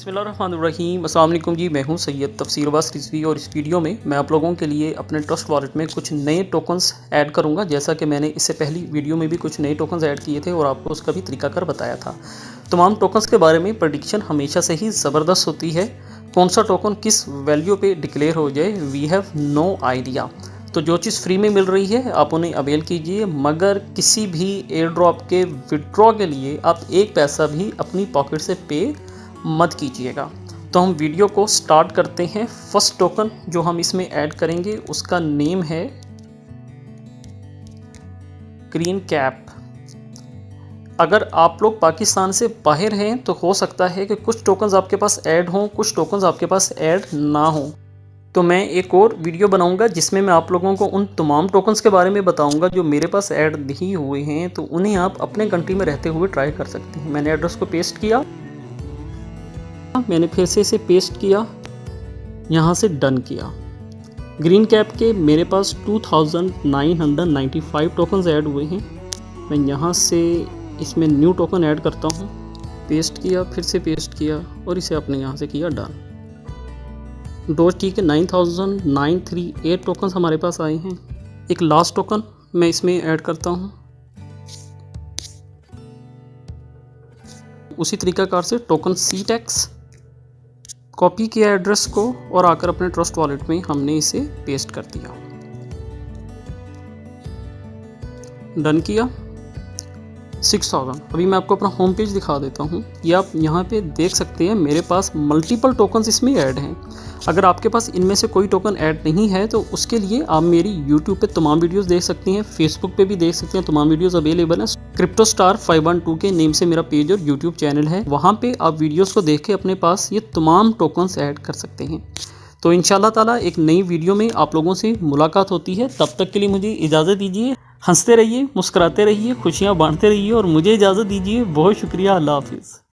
बिस्मिल्लाहिर्रहमानिर्रहीम। अस्सलाम वालेकुम जी, मैं हूं सैयद तफसीर अब्बास रिजवी और इस वीडियो में मैं आप लोगों के लिए अपने ट्रस्ट वॉलेट में कुछ नए टोकन्स ऐड करूंगा। जैसा कि मैंने इससे पहली वीडियो में भी कुछ नए टोकन्स ऐड किए थे और आपको उसका भी तरीकाकार बताया था। तमाम टोकन्स के बारे में प्रेडिक्शन हमेशा से ही ज़बरदस्त होती है। कौन सा टोकन किस वैल्यू पे डिक्लेयर हो जाए, वी हैव नो आइडिया। तो जो चीज़ फ्री में मिल रही है आप उन्हें अवेल कीजिए, मगर किसी भी एयर ड्रॉप के विड्रॉ के लिए आप एक पैसा भी अपनी पॉकेट से पे मत कीजिएगा। तो हम वीडियो को स्टार्ट करते हैं। फर्स्ट टोकन जो हम इसमें ऐड करेंगे उसका नेम है ग्रीन कैप। अगर आप लोग पाकिस्तान से बाहर हैं तो हो सकता है कि कुछ टोकन्स आपके पास ऐड हों, कुछ टोकन्स आपके पास ऐड ना हों। तो मैं एक और वीडियो बनाऊंगा जिसमें मैं आप लोगों को उन तमाम टोकन्स के बारे में बताऊंगा जो मेरे पास ऐड नहीं हुए हैं, तो उन्हें आप अपने कंट्री में रहते हुए ट्राई कर सकते हैं। मैंने एड्रेस को पेस्ट किया, मैंने फिर से इसे पेस्ट किया, यहाँ से डन किया। ग्रीन कैप के मेरे पास 2995 टोकन्स ऐड हुए हैं। मैं यहाँ से इसमें न्यू टोकन ऐड करता हूँ, पेस्ट किया, फिर से पेस्ट किया और इसे अपने यहाँ से किया डन। डोज के 9938 टोकन्स हमारे पास आए हैं। एक लास्ट टोकन मैं इसमें ऐड करता हूँ। उसी तरीकाकार से टोकन CTEX कॉपी किया एड्रेस को और आकर अपने ट्रस्ट वॉलेट में हमने इसे पेस्ट कर दिया, डन किया। 6000। अभी मैं आपको अपना होम पेज दिखा देता हूँ। ये आप यहाँ पे देख सकते हैं मेरे पास मल्टीपल टोकन्स इसमें ऐड हैं। अगर आपके पास इनमें से कोई टोकन ऐड नहीं है तो उसके लिए आप मेरी YouTube पे तमाम वीडियोस देख सकती हैं, Facebook पे भी देख सकते हैं। तमाम वीडियोस अवेलेबल हैं। क्रिप्टो स्टार 512 के नेम से मेरा पेज और YouTube चैनल है, वहाँ पे आप वीडियोस को देख के अपने पास ये तमाम टोकन्स ऐड कर सकते हैं। तो इंशाल्लाह ताला एक नई वीडियो में आप लोगों से मुलाकात होती है। तब तक के लिए मुझे इजाज़त दीजिए। हंसते रहिए, मुस्कुराते रहिए, खुशियाँ बांटते रहिए और मुझे इजाज़त दीजिए। बहुत शुक्रिया। अल्लाह हाफिज़।